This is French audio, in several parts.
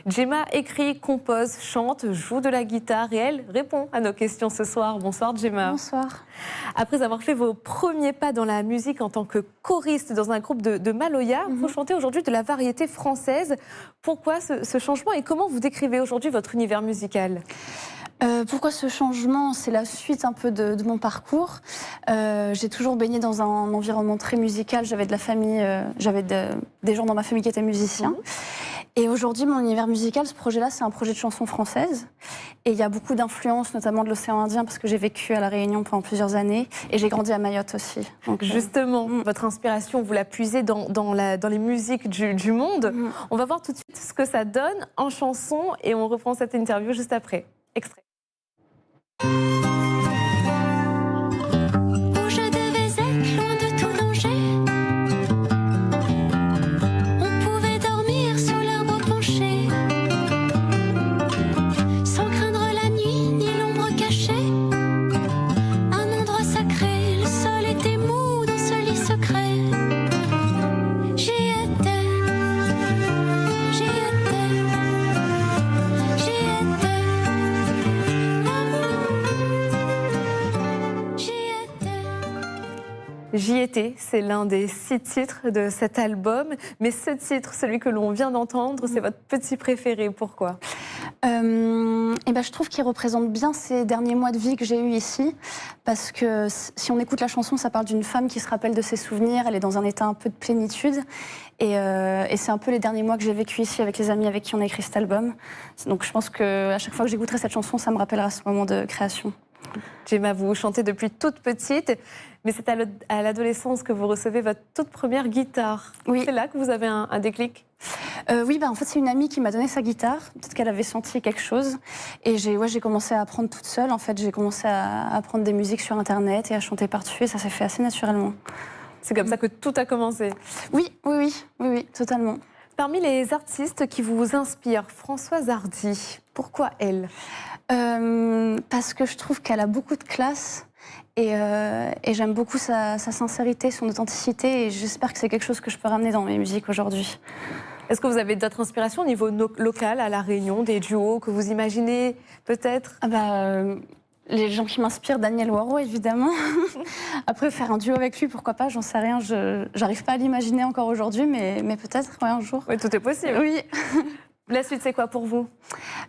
Gemma écrit, compose, chante, joue de la guitare et elle répond à nos questions ce soir. Bonsoir Gemma. Bonsoir. Après avoir fait vos premiers pas dans la musique en tant que choriste dans un groupe de Maloya, vous chantez aujourd'hui de la variété française. Pourquoi ce changement et comment vous décrivez aujourd'hui votre univers musical ? Pourquoi ce changement? C'est la suite un peu de mon parcours. J'ai toujours baigné dans un environnement très musical. J'avais de la famille, des gens dans ma famille qui étaient musiciens. Et aujourd'hui, mon univers musical, ce projet-là, c'est un projet de chansons françaises. Et il y a beaucoup d'influences, notamment de l'océan Indien, parce que j'ai vécu à La Réunion pendant plusieurs années. Et j'ai grandi à Mayotte aussi. Donc, justement, votre inspiration, vous la puisez dans les musiques du monde. On va voir tout de suite ce que ça donne en chanson et on reprend cette interview juste après. Extrait. Où je devais être loin de tout danger. On pouvait dormir sous l'arbre penché, sans craindre la nuit ni l'ombre cachée. Un endroit sacré, le sol était mou dans ce lit secret. J'y étais, j'y étais, j'y étais. J'y étais, c'est l'un des 6 titres de cet album. Mais ce titre, celui que l'on vient d'entendre, c'est votre petit préféré. Pourquoi ? Je trouve qu'il représente bien ces derniers mois de vie que j'ai eus ici. Parce que si on écoute la chanson, ça parle d'une femme qui se rappelle de ses souvenirs. Elle est dans un état un peu de plénitude. Et c'est un peu les derniers mois que j'ai vécu ici avec les amis avec qui on a écrit cet album. Donc je pense qu'à chaque fois que j'écouterai cette chanson, ça me rappellera ce moment de création. Gemma, vous chantez depuis toute petite, mais c'est à l'adolescence que vous recevez votre toute première guitare. Oui. C'est là que vous avez un déclic ? Oui, en fait, c'est une amie qui m'a donné sa guitare. Peut-être qu'elle avait senti quelque chose. Et j'ai commencé à apprendre toute seule. En fait, j'ai commencé à apprendre des musiques sur Internet et à chanter par-dessus. Et ça s'est fait assez naturellement. C'est comme ça que tout a commencé ? Oui, totalement. Parmi les artistes qui vous inspirent, Françoise Hardy, pourquoi elle ? Parce que je trouve qu'elle a beaucoup de classe et j'aime beaucoup sa sincérité, son authenticité et j'espère que c'est quelque chose que je peux ramener dans mes musiques aujourd'hui. Est-ce que vous avez d'autres inspirations au niveau local, à La Réunion, des duos que vous imaginez peut-être ? Les gens qui m'inspirent, Daniel Waro évidemment. Après faire un duo avec lui, pourquoi pas, j'en sais rien. J'arrive pas à l'imaginer encore aujourd'hui, mais peut-être un jour. Oui, tout est possible. Oui. La suite, c'est quoi pour vous ?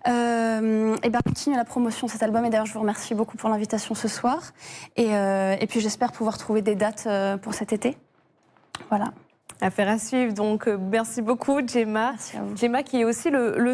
Continuer la promotion de cet album. Et d'ailleurs, je vous remercie beaucoup pour l'invitation ce soir. Et puis, j'espère pouvoir trouver des dates pour cet été. Voilà. Affaire à suivre. Donc, merci beaucoup, Gemma. Merci à vous. Gemma qui est aussi le